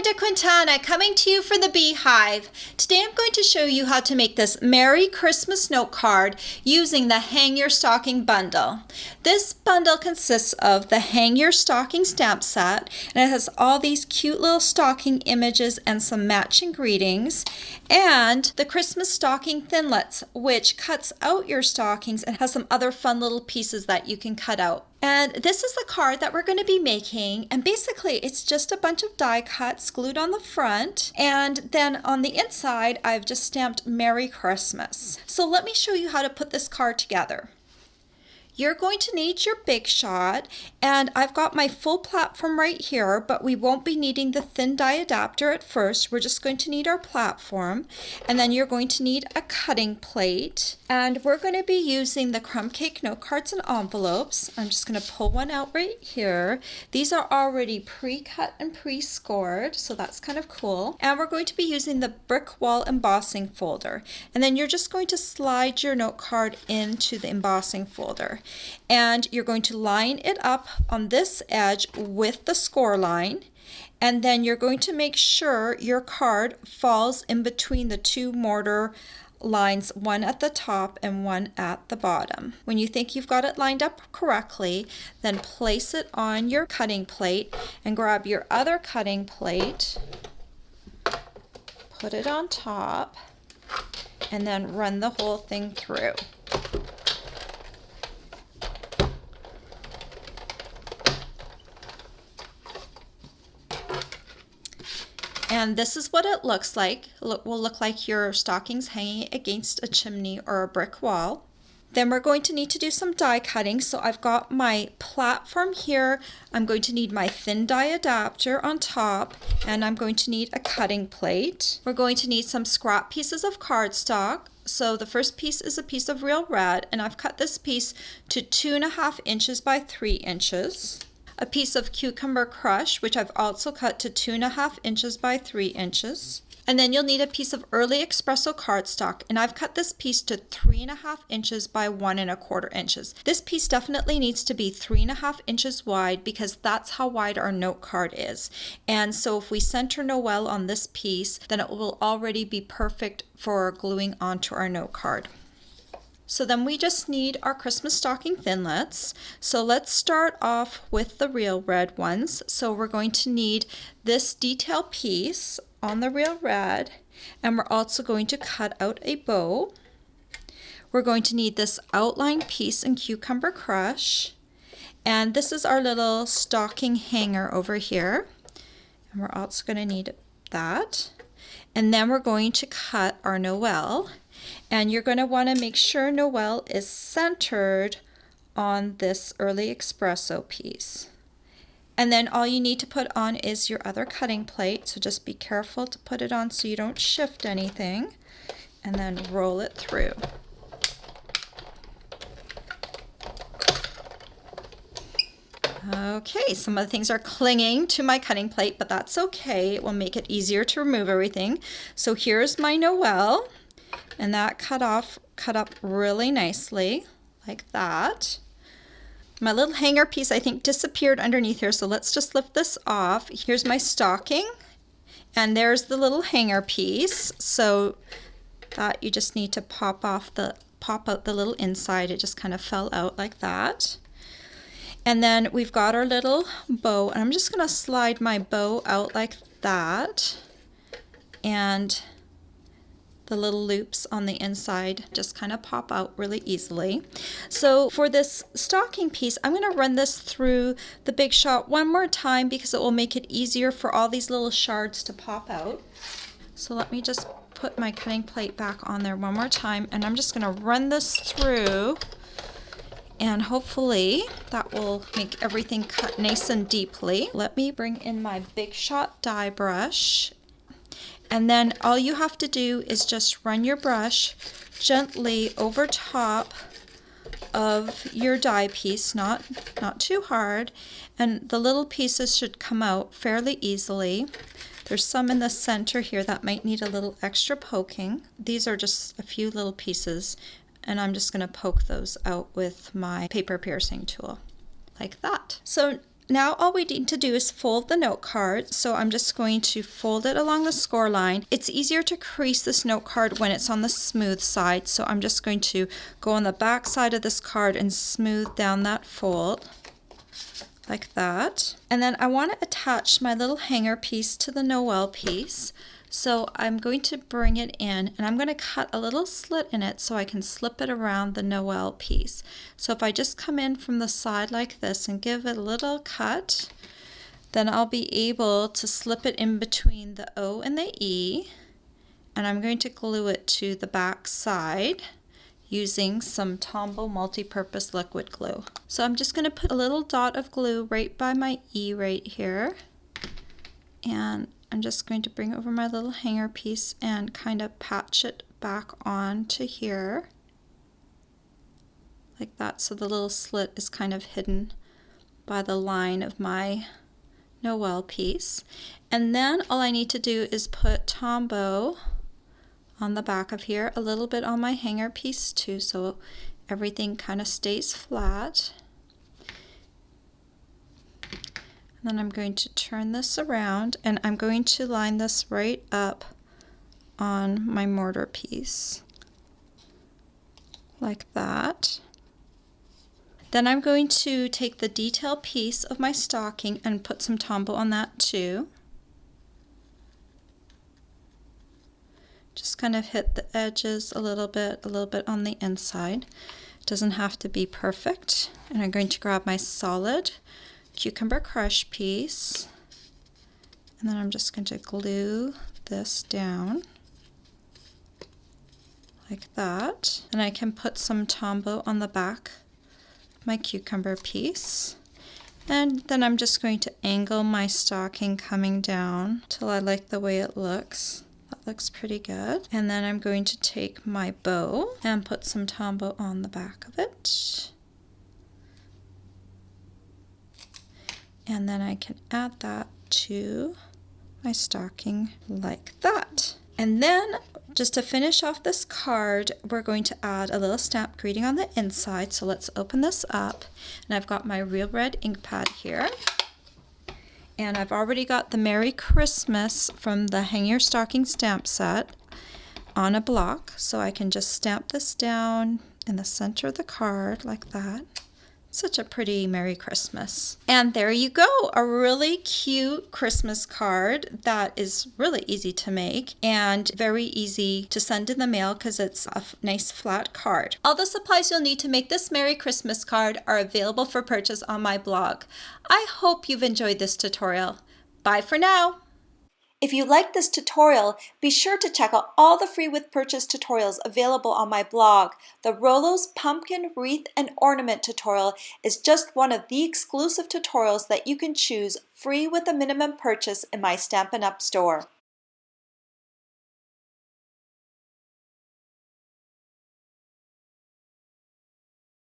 Brenda Quintana coming to you from the Beehive. Today I'm going to show you how to make this Merry Christmas note card using the Hang Your Stocking bundle. This bundle consists of the Hang Your Stocking stamp set, and it has all these cute little stocking images and some matching greetings, and the Christmas stocking Thinlits, which cuts out your stockings and has some other fun little pieces that you can cut out. And this is the card that we're going to be making, and basically it's just a bunch of die cuts glued on the front, and then on the inside I've just stamped Merry Christmas. So let me show you how to put this card together. You're going to need your Big Shot, and I've got my full platform right here, but we won't be needing the thin die adapter at first. We're just going to need our platform, and then you're going to need a cutting plate, and we're going to be using the Crumb Cake note cards and envelopes. I'm just going to pull one out right here. These are already pre-cut and pre-scored, so that's kind of cool. And we're going to be using the brick wall embossing folder, and then you're just going to slide your note card into the embossing folder. And you're going to line it up on this edge with the score line, and then you're going to make sure your card falls in between the two mortar lines, one at the top and one at the bottom. When you think you've got it lined up correctly, then place it on your cutting plate and grab your other cutting plate, put it on top, and then run the whole thing through. And this is what it looks like. It will look like your stockings hanging against a chimney or a brick wall. Then we're going to need to do some die cutting. So I've got my platform here. I'm going to need my thin die adapter on top, and I'm going to need a cutting plate. We're going to need some scrap pieces of cardstock. So the first piece is a piece of real red, and I've cut this piece to 2.5 inches by 3 inches. A piece of cucumber crush, which I've also cut to 2.5 inches by 3 inches. And then you'll need a piece of early espresso cardstock, and I've cut this piece to 3.5 inches by 1.25 inches. This piece definitely needs to be 3.5 inches wide because that's how wide our note card is. And so if we center Noel on this piece, then it will already be perfect for gluing onto our note card. So then we just need our Christmas stocking Thinlits. So let's start off with the real red ones. So we're going to need this detail piece on the real red, and we're also going to cut out a bow. We're going to need this outline piece in cucumber crush, and this is our little stocking hanger over here, and we're also going to need that. And then we're going to cut our Noel. And you're going to want to make sure Noel is centered on this early espresso piece. And then all you need to put on is your other cutting plate. So just be careful to put it on so you don't shift anything. And then roll it through. Okay, some of the things are clinging to my cutting plate, but that's okay. It will make it easier to remove everything. So here's my Noel. And that cut up really nicely, like that. My little hanger piece, I think, disappeared underneath here, so let's just lift this off. Here's my stocking, and there's the little hanger piece. So that you just need to pop out the little inside. It just kind of fell out like that. And then we've got our little bow, and I'm just going to slide my bow out like that. And the little loops on the inside just kind of pop out really easily. So for this stocking piece, I'm going to run this through the Big Shot one more time because it will make it easier for all these little shards to pop out. So let me just put my cutting plate back on there one more time, and I'm just going to run this through, and hopefully that will make everything cut nice and deeply. Let me bring in my Big Shot die brush. And then all you have to do is just run your brush gently over top of your die piece, not too hard, and the little pieces should come out fairly easily. There's some in the center here that might need a little extra poking. These are just a few little pieces, and I'm just going to poke those out with my paper piercing tool, like that. So Now all we need to do is fold the note card. So I'm just going to fold it along the score line. It's easier to crease this note card when it's on the smooth side. So I'm just going to go on the back side of this card and smooth down that fold like that. And then I want to attach my little hanger piece to the Noel piece. So I'm going to bring it in and I'm going to cut a little slit in it so I can slip it around the Noel piece. So if I just come in from the side like this and give it a little cut, then I'll be able to slip it in between the O and the E, and I'm going to glue it to the back side using some Tombow multi-purpose liquid glue. So I'm just going to put a little dot of glue right by my E right here, and I'm just going to bring over my little hanger piece and kind of patch it back on to here like that, so the little slit is kind of hidden by the line of my Noel piece. And then all I need to do is put Tombow on the back of here, a little bit on my hanger piece too, so everything kind of stays flat. Then I'm going to turn this around and I'm going to line this right up on my mortar piece like that. Then I'm going to take the detail piece of my stocking and put some Tombow on that too. Just kind of hit the edges a little bit on the inside. It doesn't have to be perfect. And I'm going to grab my solid cucumber crush piece, and then I'm just going to glue this down like that, and I can put some Tombow on the back of my cucumber piece, and then I'm just going to angle my stocking coming down till I like the way it looks. That looks pretty good. And then I'm going to take my bow and put some Tombow on the back of it. And then I can add that to my stocking like that. And then just to finish off this card, we're going to add a little stamp greeting on the inside. So let's open this up. And I've got my Real Red ink pad here. And I've already got the Merry Christmas from the Hang Your Stocking stamp set on a block. So I can just stamp this down in the center of the card like that. Such a pretty Merry Christmas. And there you go, a really cute Christmas card that is really easy to make and very easy to send in the mail because it's a nice flat card. All the supplies you'll need to make this Merry Christmas card are available for purchase on my blog. I hope you've enjoyed this tutorial. Bye for now. If you liked this tutorial, be sure to check out all the free with purchase tutorials available on my blog. The Rolo's Pumpkin Wreath and Ornament tutorial is just one of the exclusive tutorials that you can choose free with a minimum purchase in my Stampin' Up! Store.